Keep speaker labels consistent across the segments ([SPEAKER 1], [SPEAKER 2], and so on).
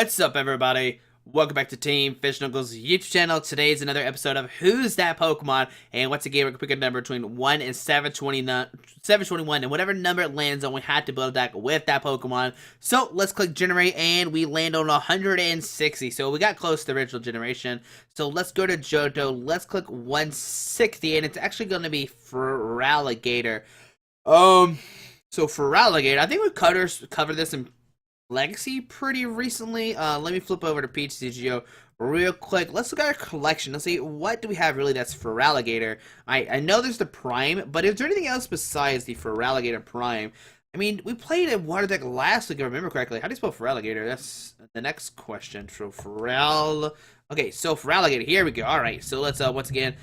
[SPEAKER 1] What's up, everybody? Welcome back to Team Fish Knuckles YouTube channel. Today is another episode of Who's That Pokemon? And once again, we're going to pick a number between 1 and 721. And whatever number it lands on, we have to build a deck with that Pokemon. So let's click Generate, and we land on 160. So we got close to the original generation. So let's go to Johto. Let's click 160, and it's actually going to be Feraligatr. So Feraligatr, I think we covered this in Legacy pretty recently. Let me flip over to PCGO real quick. Let's look at our collection. Let's see, what do we have really that's Feraligatr? I know there's the Prime, but is there anything else besides the Feraligatr Prime? I mean, we played a water deck last week, if I remember correctly. How do you spell Feraligatr? That's the next question. So Okay, so Feraligatr, here we go. Alright, so let's once again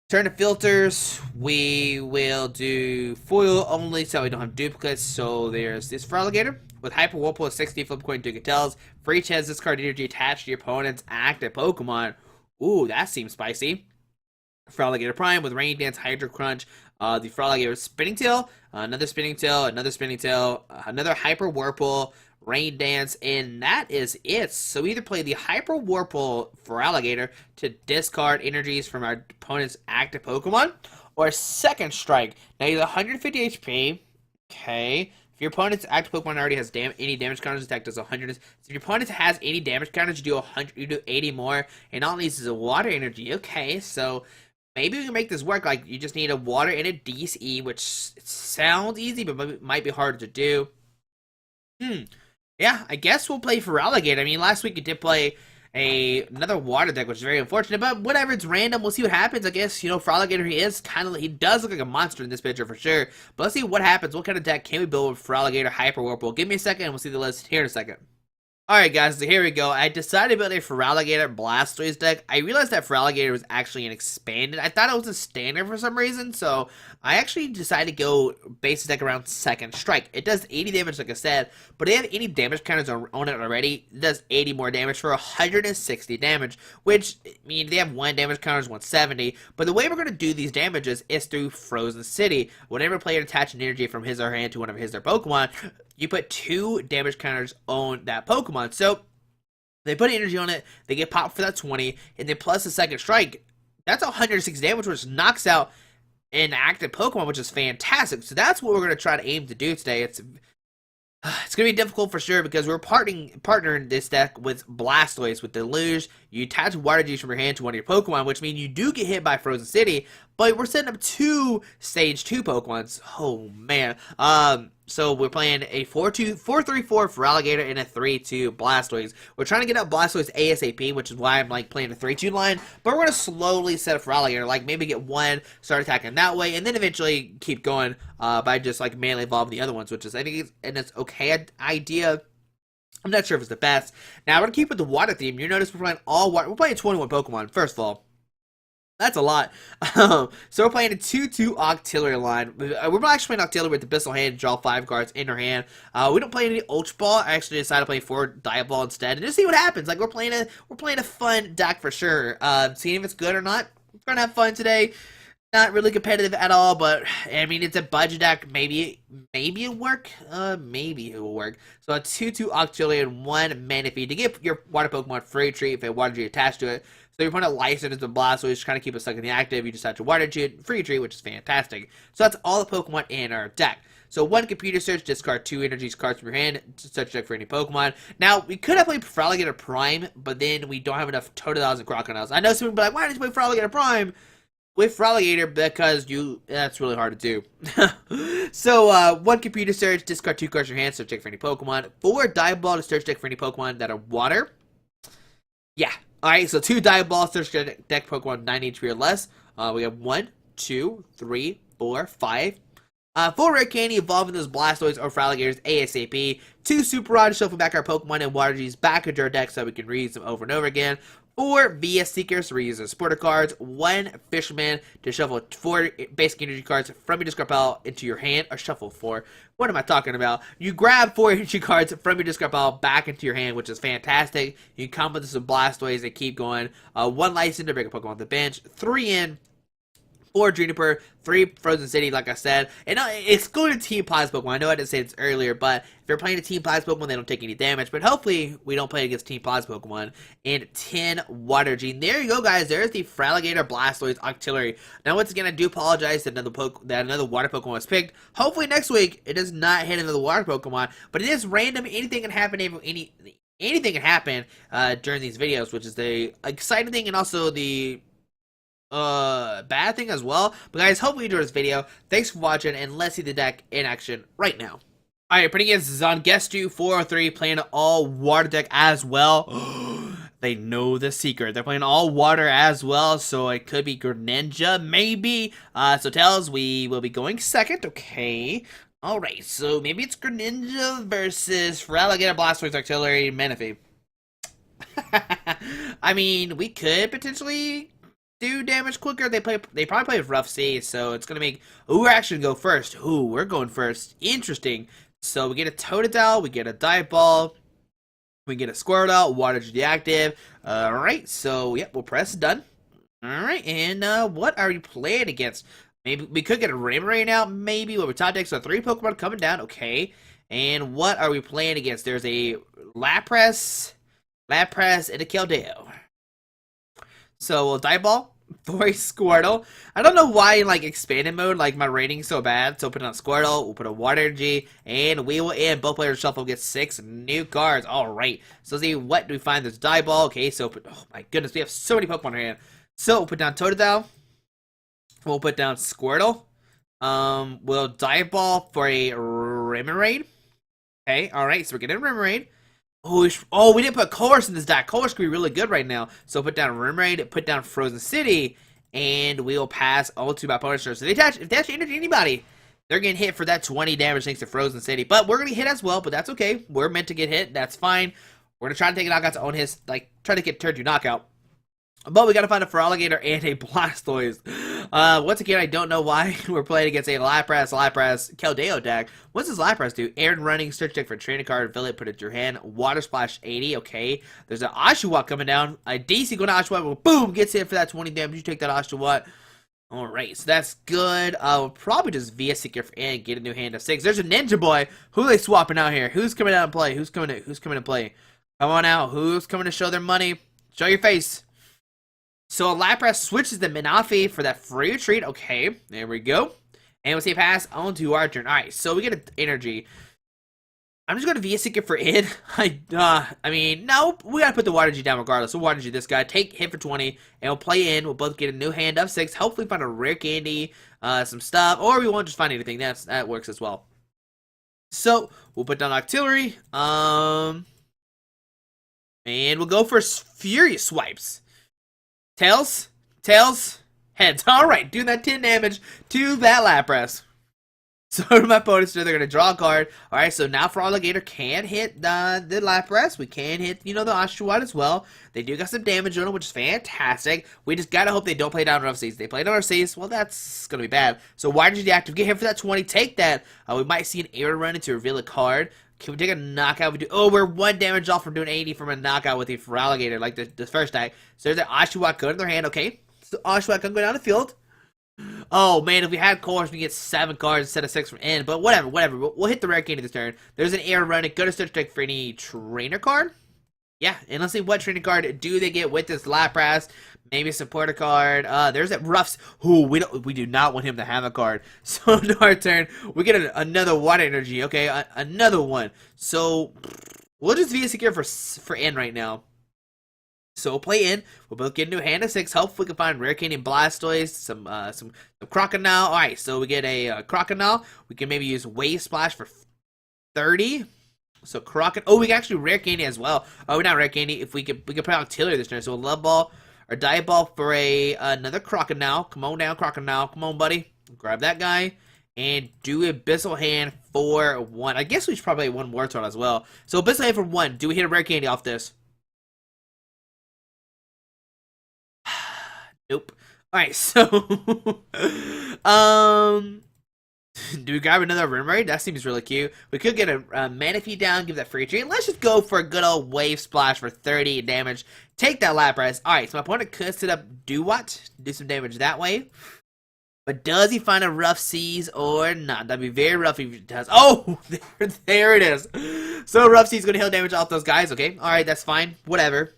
[SPEAKER 1] turn to filters. We will do foil only so we don't have duplicates. So there's this Feraligatr with Hyper Whirlpool 60 flip coin to Gatels. For each has this card energy attached to your opponent's active Pokemon. Ooh, that seems spicy. Feraligatr Prime with Rain Dance, Hydro Crunch, the Feraligatr Spinning Tail, another Spinning Tail, another Hyper Whirlpool, Rain Dance, and that is it. So either play the Hyper Whirlpool Feraligatr to discard energies from our opponent's active Pokemon, or Second Strike. Now he's 150 HP. Okay. If your opponent's active Pokemon already has any damage counters, attack does 100. So if your opponent has any damage counters, you do 100. You do 80 more, and all it needs is a water energy. Okay, so maybe we can make this work. Like, you just need a water and a DCE, which sounds easy, but might be hard to do. Yeah, I guess we'll play Feraligatr. I mean, last week you did play another water deck, which is very unfortunate, but whatever, it's random. We'll see what happens. I guess, you know, Feraligatr, he does look like a monster in this picture for sure, but let's see what happens. What kind of deck can we build with Feraligatr Hyper Whirlpool? Give me a second and we'll see the list here in a second. Alright guys, so here we go. I decided to build a Feraligatr Blastoise deck. I realized that Feraligatr was actually an expanded. I thought it was a standard for some reason, so I actually decided to go base the deck around Second Strike. It does 80 damage, like I said, but if they have any damage counters on it already, it does 80 more damage for 160 damage, which, I mean, they have 1 damage counter is 170, but the way we're going to do these damages is through Frozen City. Whenever a player attaches an energy from his or her hand to one of his or Pokemon, you put 2 damage counters on that Pokemon. So they put energy on it, they get popped for that 20, and then plus the Second Strike, that's 160 damage, which knocks out an active Pokemon, which is fantastic. So that's what we're going to try to aim to do today. It's going to be difficult for sure because we're partnering this deck with Blastoise. With Deluge, you attach Water Juice from your hand to one of your Pokemon, which means you do get hit by Frozen City, but we're setting up 2 Stage 2 Pokemons. Oh, man. So we're playing a 4-3-4 Feraligatr and a 3-2 Blastoise. We're trying to get up Blastoise ASAP, which is why I'm like playing a 3-2 line. But we're gonna slowly set up Feraligatr, like maybe get 1, start attacking that way, and then eventually keep going by just like manually evolving the other ones, which is I think it's okay idea. I'm not sure if it's the best. Now we're gonna keep with the water theme. You notice we're playing all water. We're playing 21 Pokemon. First of all, that's a lot. So we're playing a 2-2 Octillery line. We're actually playing Octillery with the Abyssal Hand, draw 5 cards in her hand. We don't play any Ultra Ball. I actually decided to play 4 Dive Ball instead, and just see what happens. Like we're playing a fun deck for sure. Seeing if it's good or not. We're gonna have fun today. Not really competitive at all, but I mean it's a budget deck. Maybe it'll work. Maybe it will work. So a 2-2 Octillery and 1 Manaphy to give your water Pokemon free treat if they water treat attached to it. So you're putting a license into Blastoise, kind of keep it stuck in the active. You just have to water treat, free treat, which is fantastic. So that's all the Pokemon in our deck. So 1 computer search, discard 2 energies cards from your hand, search deck for any Pokemon. Now, we could have played Feraligatr Prime, but then we don't have enough Totodiles and Crocodiles. I know some people are like, why did you play Feraligatr Prime with Feraligatr? Because that's really hard to do. So 1 computer search, discard 2 cards from your hand, search deck for any Pokemon. 4 Dive Ball to search deck for any Pokemon that are water. Yeah. Alright, so 2 Dive Balls, search deck Pokemon 9 HP or less. We have 1, 2, 3, 4, 5. 4 Rare Candy, evolving those Blastoise or Feraligatrs ASAP. 2 Super Rod, shuffle back our Pokemon and Water G's back into our deck so we can reuse them over and over again. 4 VS Seekers, reuse as supporter cards. 1 Fisherman to shuffle 4 basic energy cards from your discard pile into your hand, or shuffle 4. What am I talking about? You grab 4 energy cards from your discard pile back into your hand, which is fantastic. You can combo this with Blastoise and keep going. 1 License to bring a Pokemon off the bench. 3 in. 4 Juniper, 3 Frozen City, like I said. And excluding Team Plasma Pokemon. I know I didn't say this earlier, but if you're playing a Team Plasma Pokemon, they don't take any damage. But hopefully, we don't play against Team Plasma Pokemon. And 10 Water Gene. There you go, guys. There's the Fraligator, Blastoise, Octillery. Now, once again, I do apologize that another Water Pokemon was picked. Hopefully, next week, it does not hit another Water Pokemon. But it is random. Anything can happen. Anything can happen during these videos, which is the exciting thing and also the bad thing as well. But guys, hope you enjoyed this video. Thanks for watching, and let's see the deck in action right now. Alright, putting against Zangestu 403, playing an all water deck as well. They know the secret. They're playing all water as well, so it could be Greninja, maybe. So Tails, we will be going second, okay. Alright, so maybe it's Greninja versus Fraligator, Blastoise, Octillery, Manaphy. I mean, we could potentially do damage quicker. They probably play with Rough Sea, so it's gonna make. Ooh, we're actually gonna go first. Ooh, we're going first. Interesting. So we get a Totodile, we get a Dive Ball, we get a Squirtle, Water Deactive. Alright, so yep, we'll press done. Alright, and what are we playing against? Maybe we could get a Remoraid out, maybe with top deck, so 3 Pokemon coming down, okay. And what are we playing against? There's a Lapras, and a Keldeo. So we'll Dive Ball for a Squirtle. I don't know why in like expanded mode, like my rating's so bad. So we'll put on Squirtle, we'll put a Water Energy, and we will end. Both players shuffle, get 6 new cards. Alright. So see what do we find? There's Dive Ball. Okay, so oh my goodness, we have so many Pokemon in our hand. So we'll put down Totodile. We'll put down Squirtle. We'll Dive Ball for a Remoraid. Okay, alright, so we're getting a Remoraid. Oh, we didn't put Colress in this deck. Colress could be really good right now. So put down Remoraid, put down Frozen City, and we'll pass all to my opponent's turn. So if they attach energy to anybody, they're getting hit for that 20 damage thanks to Frozen City. But we're going to get hit as well, but that's okay. We're meant to get hit. That's fine. We're going to try to take a knockout to own his, like, try to get turn 2 knockout. But we got to find a Fraligator and a Blastoise. Once again, I don't know why we're playing against a Lapras, Keldeo deck. What's this Lapras do? Air running, search deck for training card, fill it, put it to your hand. Water Splash 80, okay. There's an Oshawott coming down. A DC going to Oshawott, boom, gets hit for that 20 damage. You take that Oshawott. Alright, so that's good. We'll probably just VS Secure and get a new hand of 6. There's a Ninja Boy. Who are they swapping out here? Who's coming out and play? Who's coming to play? Come on out. Who's coming to show their money? Show your face. So Lapras switches the Manaphy for that free retreat. Okay, there we go. And we'll say pass on to our turn. Alright, so we get an energy. I'm just going to VS Seeker for it. I mean, no, we got to put the Water G down regardless. So Water G this guy, take hit for 20, and we'll play in. We'll both get a new hand of 6. Hopefully find a rare candy, some stuff, or we won't just find anything. That works as well. So we'll put down Octillery, and we'll go for Furious Swipes. Tails, heads. Alright, do that 10 damage to that Lapras. So to my opponents, they're going to draw a card. Alright, so now Fraligator can hit the Lapras. We can hit, the Oshawott as well. They do got some damage on them, which is fantastic. We just got to hope they don't play down Rough Seas. They play down Rough Seas, well, that's going to be bad. So why did you deactivate? Get hit for that 20. Take that. We might see an error run to reveal a card. Can we take a knockout? We're 1 damage off from doing 80 from a knockout with the Fraligator, like the first deck. So there's an Oshawott code in their hand. Okay, so Oshawott can go down the field. Oh man, if we had Colress, we get 7 cards instead of 6 from end. But whatever. We'll hit the rare candy this turn. There's an error running. Go to search deck for any trainer card. Yeah, and let's see what trainer card do they get with this Lapras. Maybe a supporter card. There's that Ruffs. Who we do not want him to have a card. So in our turn, we get another Water Energy. Okay, another one. So we'll just VS Secure for in right now. So we'll play in. We'll both get a new hand of 6. Hopefully we can find rare candy Blastoise, some Crocodile. All right, so we get a Crocodile. We can maybe use Wave Splash for 30. So Crocodile. Oh, we can actually rare candy as well. Oh, not rare candy. If we could put Octillery this turn. So a Love Ball or Dive Ball for another Crocodile. Come on down, Crocodile. Come on, buddy. Grab that guy and do Abyssal Hand for 1. I guess we should probably have 1 more turn as well. So Abyssal Hand for 1. Do we hit a rare candy off this? Nope. Alright, so do we grab another Remoraid? That seems really cute. We could get a Manaphy down, give that free treat. Let's just go for a good old Wave Splash for 30 damage. Take that Lapras. Alright, so my opponent could set up do some damage that way. But does he find a rough seas or not? That'd be very rough if he does. Oh, there it is. So rough seas gonna heal damage off those guys. Okay, all right, that's fine. Whatever.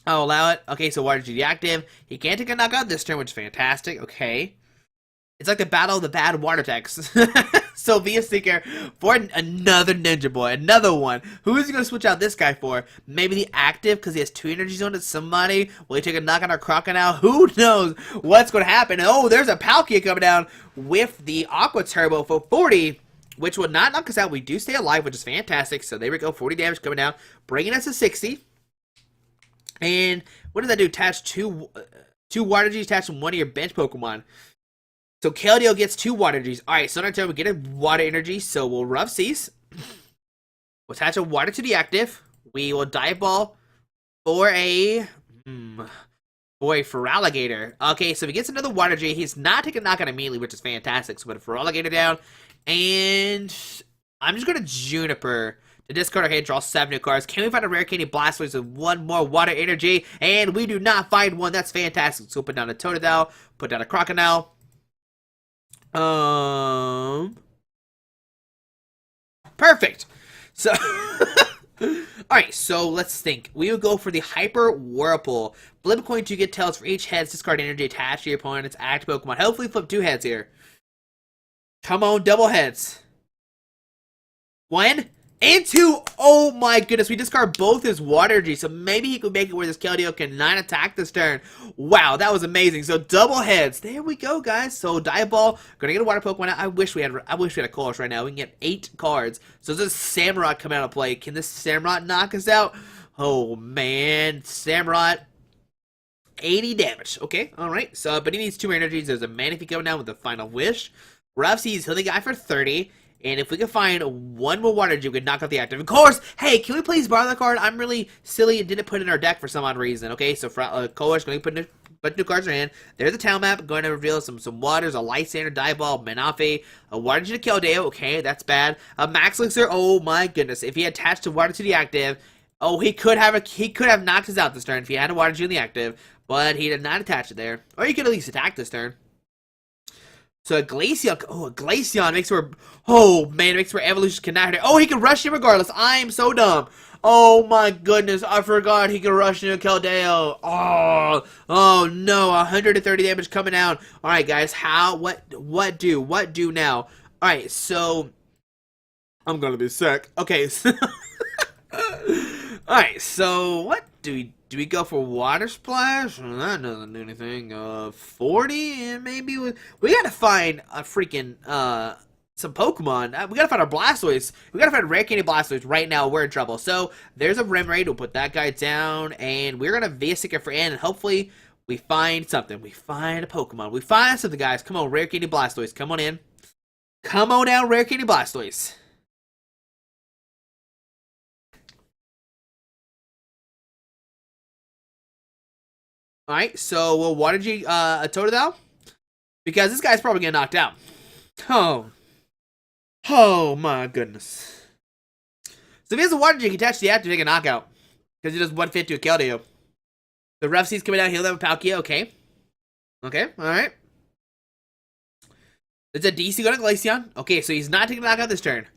[SPEAKER 1] I'll allow it. Okay, so Water G deactive. He can't take a knockout this turn, which is fantastic. Okay. It's like the battle of the bad water techs. So Via Seeker for another Ninja Boy. Another one. Who is he going to switch out this guy for? Maybe the active because he has 2 energies on it. Somebody. Will he take a knockout or Crocodile? Who knows what's going to happen? Oh, there's a Palkia coming down with the Aqua Turbo for 40. Which will not knock us out. We do stay alive, which is fantastic. So there we go. 40 damage coming down. Bringing us to 60. And what does that do? Attach two Water G's attached to one of your bench Pokemon. So Keldeo gets 2 Water Energies. Alright, so next turn we get a Water Energy, so we'll Rough Seas. We'll attach a Water to the active. We will Dive Ball for a Feraligatr. Okay, so if he gets another Water Energy, he's not taking a knockout immediately, which is fantastic. So we put a Feraligatr down. And I'm just gonna Juniper to discard our hand, draw 7 new cards. Can we find a rare candy Blastoise with 1 more Water Energy? And we do not find one. That's fantastic. So we'll put down a Totodile, put down a Crocodile. Perfect. So, alright, so let's think. We will go for the Hyper Whirlpool. Flip a coin to get tails for each head. Discard energy attached to your opponent's active Pokemon. Hopefully flip 2 heads here. Come on, double heads. 1 and 2. Oh my goodness, we discard both his Water Energy, so maybe he could make it where this Keldeo cannot attack this turn. Wow, that was amazing. So double heads. There we go, guys. So Dive Ball, gonna get a Water Pokemon out. I wish we had a Colress right now. We can get 8 cards. So does Samurott come out of play? Can this Samurott knock us out? Oh man, Samurott. 80 damage. Okay, alright. So, but he needs 2 more energies. There's a Manaphy coming down with the Final Wish. Rough Seas, heal the guy for 30. And if we can find 1 more Water Energy, we can knock out the active. Of course, hey, can we please borrow that card? I'm really silly and didn't put it in our deck for some odd reason. Okay, so Colress going to put new cards in our hand. There's a town map. Going to reveal some waters, a Lysander, Diaball, Manaphy, a Water Energy to Keldeo. Okay, that's bad. A Max Elixir. Oh my goodness. If he attached to Water to the active, oh, he could have knocked us out this turn if he had a Water Energy in the active, but he did not attach it there. Or he could at least attack this turn. So a Glaceon makes where, oh man, it makes where Evolution cannot hit. Oh, he can rush him regardless. I'm so dumb. Oh my goodness, I forgot he can rush into Keldeo. Oh no, 130 damage coming out. All right, guys, what do now? All right, so I'm gonna be sick. Okay, so, all right, so what do we go for Water Splash? That doesn't do anything. 40? And maybe we gotta find a freaking, some Pokemon. We gotta find our Blastoise. We gotta find a rare candy Blastoise right now. We're in trouble. So, there's a Remoraid. We'll put that guy down. And we're gonna Via Seeker for N. And hopefully, we find something. We find a Pokemon. We find something, guys. Come on, rare candy Blastoise. Come on in. Come on down, rare candy Blastoise. Alright, so we'll Water G a Totodile. Because this guy's probably getting knocked out. Oh my goodness. So if he has a Water G, he can attach the active to take a knockout. Because he does 150 to a Keldeo. The Rough Seas coming down, heal that with Palkia, okay. Okay, alright. There's a DC going to Glaceon. Okay, so he's not taking a knockout this turn.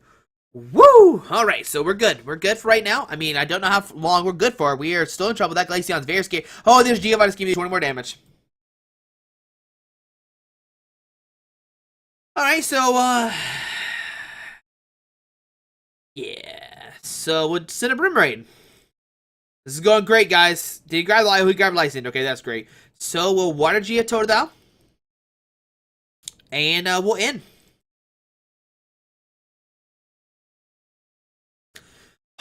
[SPEAKER 1] Woo! Alright, so we're good. We're good for right now. I mean, I don't know how long we're good for. We are still in trouble. That Glaceon's very scary. Oh, there's Giovanni's giving me 20 more damage. Alright, so, yeah. So, we'll send a Remoraid. This is going great, guys. Did he grab Lysander? He grabbed Lysander. Okay, that's great. So, we'll Water G a Totodile. And, we'll end.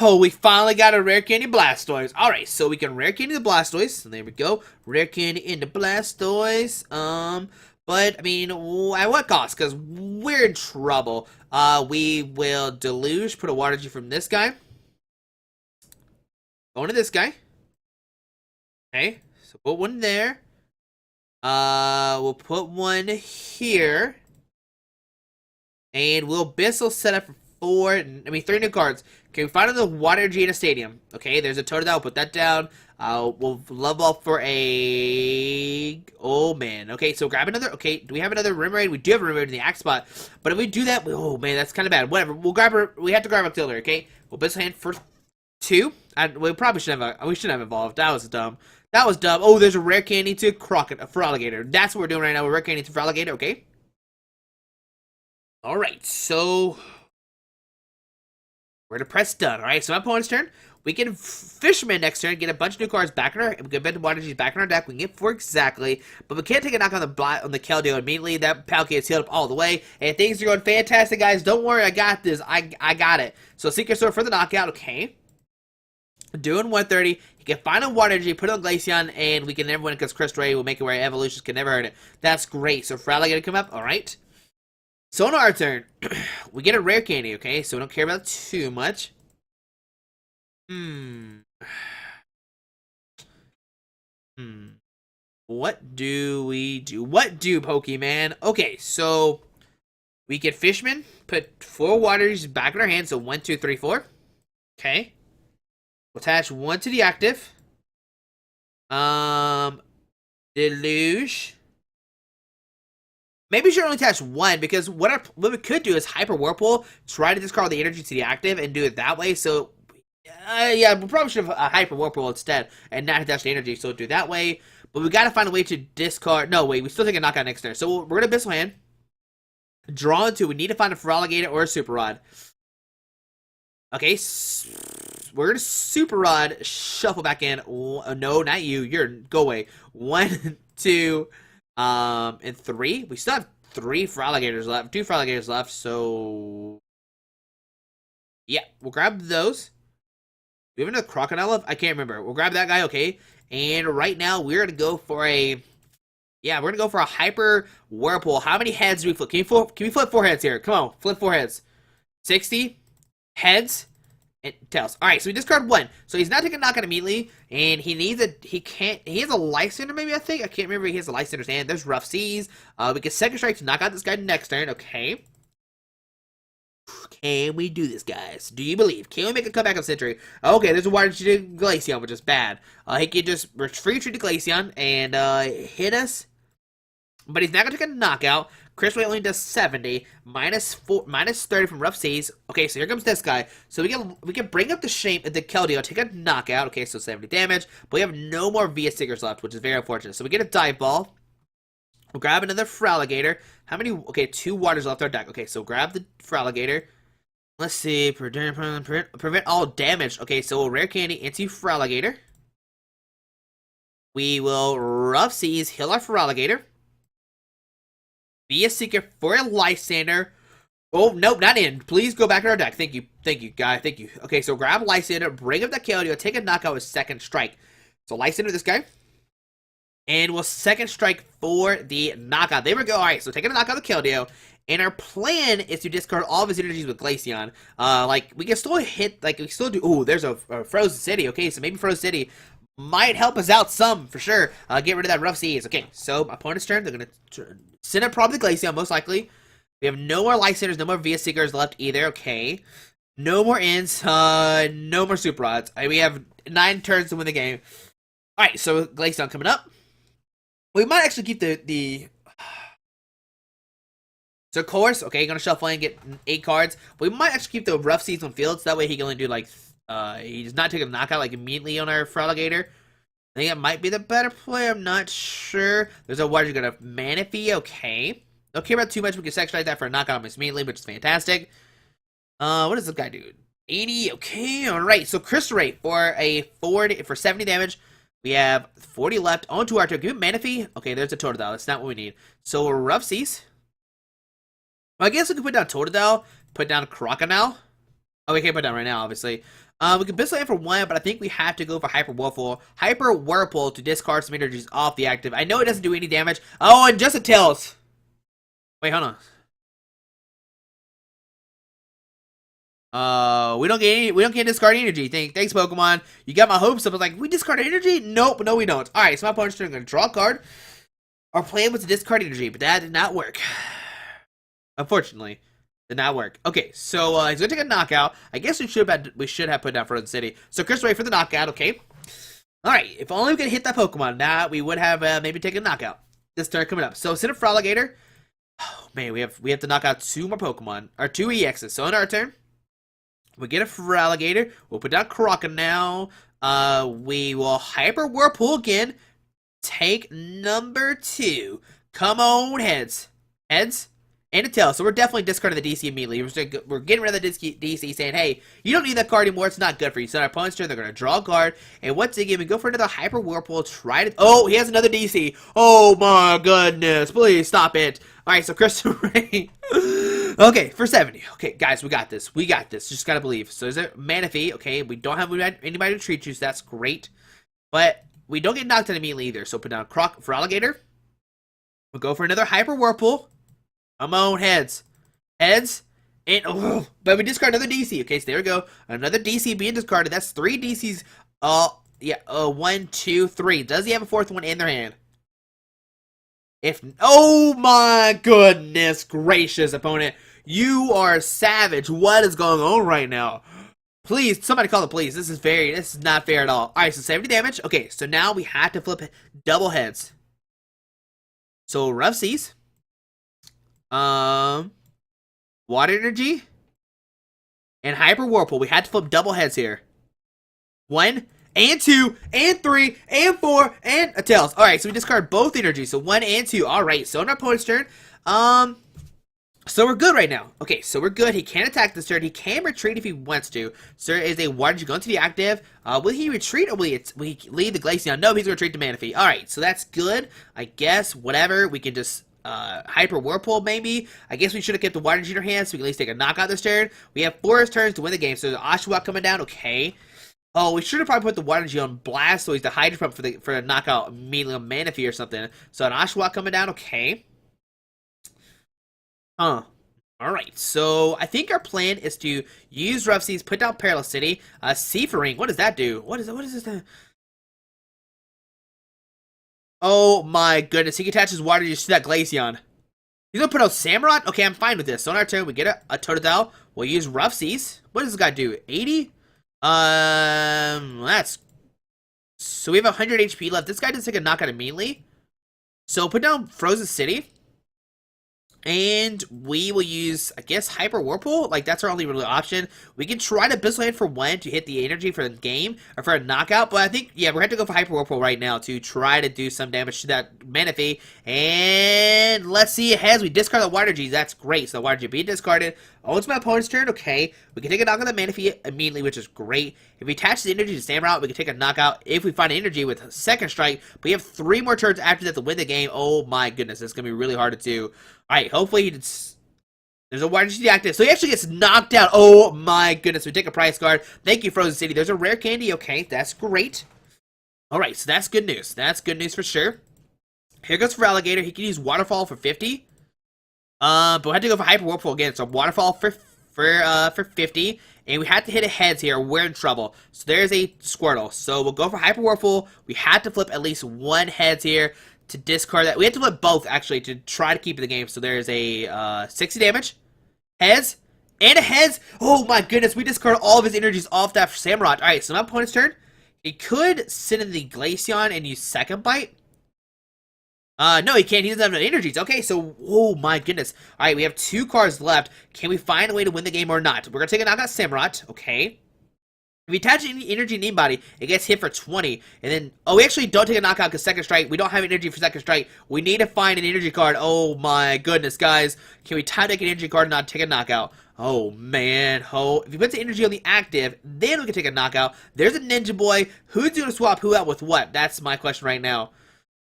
[SPEAKER 1] Oh, we finally got a Rare Candy Blastoise. Alright, so we can Rare Candy the Blastoise. And there we go. Rare Candy into Blastoise. But, I mean, at what cost? Because we're in trouble. We will Deluge, put a Water G from this guy. Going to this guy. Okay, so put one there. We'll put one here. And we'll Bissell set up for 3 new cards. Okay, we find the Water Energy in a stadium. Okay, there's a Totodile. We'll put that down. We'll level up for a... Oh, man. Okay, so grab another... Okay, do we have another Remoraid? We do have a Remoraid in the axe spot. But if we do that... Oh, man, that's kind of bad. Whatever. We'll grab her... We have to grab Auxiliary, okay? We'll Business Hand for 2. We probably shouldn't have... We shouldn't have evolved. That was dumb. That was dumb. Oh, there's a Rare Candy to for Alligator. That's what we're doing right now. We're Rare Candy to for Alligator, okay? Alright, so... We're gonna press done, alright? So my opponent's turn. We can Fisherman next turn, get a bunch of new cards back in our... We can bet the Water G's back in our deck. We can get 4 exactly. But we can't take a knock on the Keldeo immediately. That Palkia is healed up all the way. And things are going fantastic, guys. Don't worry, I got this. I got it. So Secret Sword for the knockout, okay. Doing 130. He can find a Water Energy, put it on Glaceon, and we can never win because Crystal Ray will make it where Evolutions can never hurt it. That's great. So for Alligator to come up, alright. So on our turn, we get a Rare Candy, okay? So we don't care about it too much. What do we do? What do, Pokemon? Okay, so we get Fishman, put 4 waters back in our hand, so 1, 2, 3, 4. Okay. We'll attach 1 to the active. Deluge. Maybe we should only attach 1, because what we could do is Hyper Whirlpool, try to discard the energy to the active, and do it that way, so... yeah, we probably should have a Hyper Whirlpool instead, and not attach the energy, so do it that way. But we gotta find a way to discard... No, wait, we still take a knockout next turn. So we're gonna Abyssal Hand. Draw into... We need to find a Feraligatr or a Super Rod. Okay, we're gonna Super Rod, shuffle back in. No, not you. Go away. 1, 2, and 3. We still have 3 Feraligatrs left. 2 Feraligatrs left, so... Yeah, we'll grab those. We have another Crocodile left? I can't remember. We'll grab that guy, okay. And right now, we're going to go for a... Yeah, we're going to go for a Hyper Whirlpool. How many heads do we flip? Can we flip 4 heads here? Come on, flip 4 heads. 60 heads and tails. Alright, so we discard 1. So he's not taking a knockout immediately. And he needs a... He has a Life Center, maybe, I think. I can't remember if he has a Life Center's hand. There's Rough Seas. We get Second Strike to knock out this guy next turn. Okay. Can we do this, guys? Do you believe? Can we make a comeback of Century? Okay, there's a Water to Glaceon, which is bad. He can just free retreat to Glaceon and hit us. But he's not going to take a knockout. Chris Ray only does 70. Minus 30 from Rough Seas. Okay, so here comes this guy. So we can bring up the Keldeo, take a knockout. Okay, so 70 damage. But we have no more VS Stickers left, which is very unfortunate. So we get a Dive Ball. We'll grab another Feraligatr. How many? Okay, 2 waters left our deck. Okay, so grab the Feraligatr. Let's see. Prevent all damage. Okay, so we'll Rare Candy into Feraligatr. We will Rough Seas, heal our Feraligatr. Be a Secret for a Lysander. Oh, nope, not in. Please go back to our deck. Thank you. Thank you, guy. Thank you. Okay, so grab Lysander, bring up the Keldeo, take a knockout with Second Strike. So Lysander this guy. And we'll Second Strike for the knockout. There we go. Alright, so taking a knockout of the Keldeo. And our plan is to discard all of his energies with Glaceon. Like, we can still hit, like, we can still do... Ooh, there's a Frozen City. Okay, so maybe Frozen City might help us out some, for sure. Get rid of that Rough Seas. Okay, so my opponent's turn. They're going to send up probably Glaceon, most likely. We have no more Life Centers, no more VS Seekers left either. Okay. No more Ins. No more Super Rods. We have 9 turns to win the game. Alright, so Glaceon coming up. We might actually keep the So, of course, okay, gonna shuffle and get 8 cards. We might actually keep the Rough Seas on field, so that way he can only do, like, he does not take a knockout, like, immediately on our Feraligatr. I think that might be the better play, I'm not sure. There's a Water, you're gonna Manaphy, okay. Don't care about too much, we can section that for a knockout almost immediately, which is fantastic. What does this guy do? 80, okay, alright. So, Crystal Rate for a 40, for 70 damage. We have 40 left. On to our turn. Give me Manaphy. Okay, there's a Totodile. That's not what we need. So, Rough Seas. Well, I guess we can put down Totodile. Put down Crocodile. Oh, we can't put down right now, obviously. We can Abyssal Hand for 1, but I think we have to go for Hyper Whirlpool to discard some energies off the active. I know it doesn't do any damage. Oh, and just a Tails. Wait, hold on. We don't get discard energy. Thanks, Pokemon. You got my hopes up. I was like, we discard energy? Nope, no, we don't. Alright, so my opponent's turn. I'm gonna draw a card. Our plan was to discard energy, but that did not work. Unfortunately. Did not work. Okay, so he's gonna take a knockout. I guess we should have put down Frozen City. So Crystal Ray for the knockout, okay. Alright, if only we could hit that Pokemon. Now we would have maybe taken a knockout. This turn coming up. So instead of Froligator, oh man, we have to knock out 2 more Pokemon. Or 2 EXs. So in our turn, we get a Froligator. We'll put down Crocodile. We will Hyper Whirlpool again. Take number 2. Come on, heads. Heads and a tail. So we're definitely discarding the DC immediately. We're getting rid of the DC, saying, hey, you don't need that card anymore. It's not good for you. So on our opponent's turn, they're going to draw a card. And once again, we go for another Hyper Whirlpool. Try to... Oh, he has another DC. Oh, my goodness. Please stop it. All right, so Crystal Ray. Okay, for 70. Okay, guys, we got this. We got this. Just got to believe. So there's a Manaphy. Okay, we don't have anybody to treat you, so that's great. But we don't get knocked out immediately either. So put down Froligator. We'll go for another Hyper Whirlpool. Come on, heads. Heads. And, oh, but we discard another DC. Okay, so there we go. Another DC being discarded. That's 3 DCs. Yeah, 1, 2, 3. Does he have a 4th one in their hand? Oh my goodness gracious, opponent. You are savage. What is going on right now? Please, somebody call the police. This is not fair at all. Alright, so 70 damage. Okay, so now we have to flip double heads. So Rough Seas. Water Energy. And Hyper Whirlpool. We had to flip double heads here. 1, and 2, and 3, and 4, and a tails. Alright, so we discard both energies. So 1 and 2. Alright, so on our opponent's turn. So we're good right now. Okay, so we're good. He can attack this turn. He can retreat if he wants to. So there is a Water Energy going to the active. Will he retreat or will he leave the Glaceon? No, he's going to retreat to Manaphy. Alright, so that's good. I guess, whatever. We can just Hyper Whirlpool maybe. I guess we should have kept the Water Energy in our hands so we can at least take a knockout this turn. We have 4 turns to win the game. So there's Oshawott coming down. Okay. Oh, we should have probably put the Water Energy on Blast so he's the Hydro Pump for a knockout immediately on Manaphy or something. So an Oshawott coming down. Okay. Alright, so I think our plan is to use Rough Seas, put down Perilous City, Seafering. What does that do? What is this? Oh my goodness, he can attach his Water Energy to that Glaceon. He's gonna put out Samurott? Okay, I'm fine with this. So on our turn, we get a Totodile. We'll use Rough Seas. What does this guy do? 80? That's... So we have 100 HP left. This guy doesn't take a knockout immediately. So put down Frozen City. And we will use, I guess, Hyper Whirlpool. Like, that's our only real option. We can try to Abyssal Hand for 1 to hit the energy for the game, or for a knockout. But I think, yeah, we're going to go for Hyper Whirlpool right now to try to do some damage to that Manaphy. And let's see, it has. We discard the Water Energy. That's great. So the Water Energy being discarded. Oh, it's my opponent's turn. Okay. We can take a knock on the Manaphy immediately, which is great. If we attach the energy to Samurott, we can take a knockout if we find energy with Second Strike. But we have 3 more turns after that to win the game. Oh my goodness, it's going to be really hard to do. Alright, hopefully there's a Water Energy active. So he actually gets knocked out. Oh my goodness, we take a prize card. Thank you, Frozen City. There's a rare candy. Okay, that's great. Alright, so that's good news. That's good news for sure. Here goes for Alligator. He can use Waterfall for 50. But we have to go for Hyper Whirlpool again. So Waterfall for 50. And we have to hit a heads here. We're in trouble. So there's a Squirtle. So we'll go for Hyper Whirlpool. We have to flip at least 1 heads here to discard that. We have to flip both, actually, to try to keep the game. So there's a 60 damage. Heads. And a heads. Oh my goodness. We discard all of his energies off that Samurott. Alright, so my opponent's turn. He could sit in the Glaceon and use Second Bite. No, he can't. He doesn't have enough energies. Okay, so, oh my goodness. Alright, we have 2 cards left. Can we find a way to win the game or not? We're going to take a knockout Samurott. Okay. If we attach any energy in anybody, it gets hit for 20. And then, oh, we actually don't take a knockout because Second Strike. We don't have energy for Second Strike. We need to find an energy card. Oh my goodness, guys. Can we time take an energy card and not take a knockout? Oh man. Oh, if you put the energy on the active, then we can take a knockout. There's a Ninja Boy. Who's going to swap who out with what? That's my question right now.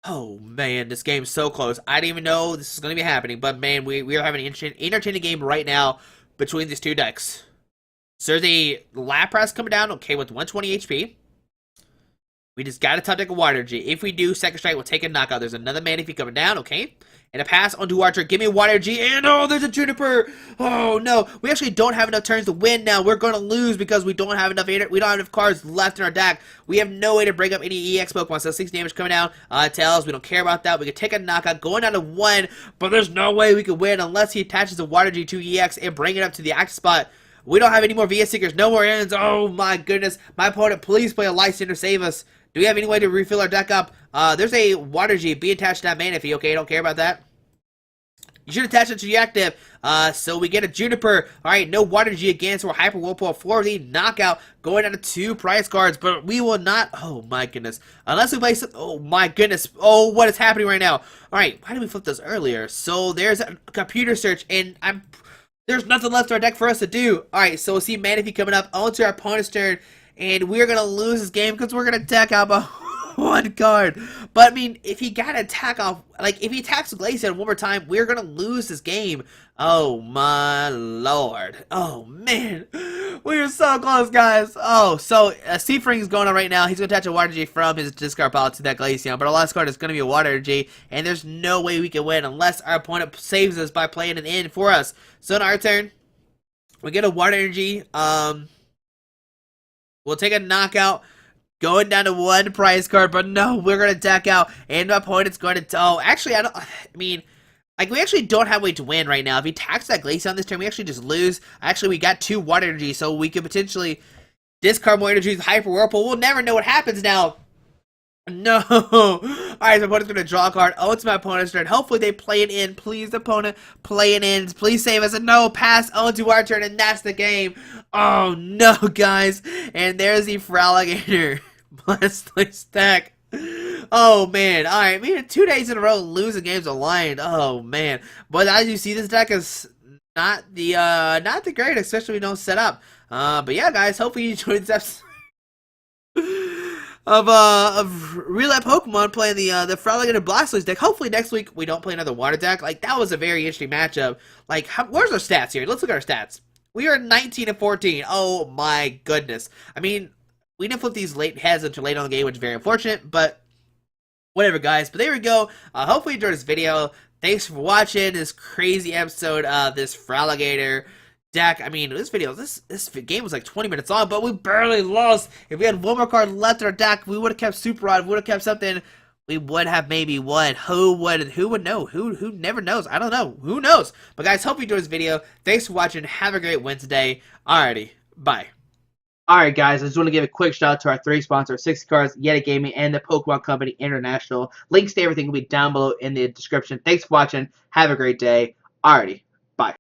[SPEAKER 1] Oh man, this game's so close. I didn't even know this is going to be happening, but man, we are having an entertaining game right now between these 2 decks. So there's a Lapras coming down, okay, with 120 HP. We just got to top deck a Water Energy. If we do, Second Strike will take a knockout. There's another Manaphy coming down, okay. And a pass onto Archer. Give me a Water Energy. And oh, there's a Juniper. Oh no, we actually don't have enough turns to win now. We're going to lose because we don't have enough cards left in our deck. We have no way to break up any EX Pokemon. So 6 damage coming down. Tails, we don't care about that. We can take a knockout going down to 1, but there's no way we can win unless he attaches the Water Energy to EX and bring it up to the active spot. We don't have any more VS Seekers, no more ends. Oh my goodness. My opponent, please play a Lysander, save us. Do we have any way to refill our deck up? There's a Water G. Be attached to that Manaphy, okay? Don't care about that. You should attach it to the active. So we get a Juniper. Alright, no Water G again, so we're Hyper Whirlpool for the knockout. Going down to 2 prize cards, but we will not. Oh my goodness. Unless we play some. Oh my goodness. Oh, what is happening right now? Alright, why did we flip this earlier? So there's a computer search, and there's nothing left in our deck for us to do. Alright, so we'll see Manaphy coming up onto our opponent's turn, and we're going to lose this game because we're going to deck out a 1 card. But I mean, if he got to attack off, like if he attacks Glaceon one more time, we're gonna lose this game. Oh my lord. Oh man. We are so close, guys. Oh, so Seafring's going on right now. He's gonna attach a Water G from his discard pile to that Glaceon, but our last card is gonna be a Water G, and there's no way we can win unless our opponent saves us by playing it in for us. So in our turn, we get a Water Energy. We'll take a knockout. Going down to 1 prize card, but no, we're going to deck out, and my opponent's going to... Oh, actually, I mean, like, we actually don't have a way to win right now. If he attacks that Glaceon this turn, we actually just lose. Actually, we got 2 Water Energy, so we could potentially discard more energy with Hyper Whirlpool. We'll never know what happens now. No. Alright, so my opponent's going to draw a card. Oh, it's my opponent's turn. Hopefully they play it in. Please, opponent, play it in. Please save us. And no, pass on to our turn, and that's the game. Oh, no, guys. And there's the Fraligator. Blastoise deck. Oh, man. Alright, we had 2 days in a row losing games aligned. Oh, man. But as you see, this deck is not the greatest, especially when we don't set up. But yeah, guys, hopefully you enjoyed this episode of Real Life Pokemon playing the Fraligator Blastoise deck. Hopefully next week we don't play another water deck. Like, that was a very interesting matchup. Like, where's our stats here? Let's look at our stats. We are 19 and 14. Oh my goodness. I mean, we didn't flip these late heads until late on the game, which is very unfortunate, but whatever, guys. But there we go. Hopefully you enjoyed this video. Thanks for watching this crazy episode of this Fraligator deck. I mean, this game was like 20 minutes long, but we barely lost. If we had 1 more card left in our deck, we would have kept Super Rod, we would have kept something. We would have maybe won. Who would know? Who never knows? I don't know. Who knows? But guys, hope you enjoyed this video. Thanks for watching. Have a great Wednesday. Alrighty. Bye. Alright guys, I just want to give a quick shout out to our 3 sponsors, 60 Cards, Yeti Gaming, and the Pokemon Company International. Links to everything will be down below in the description. Thanks for watching. Have a great day. Alrighty.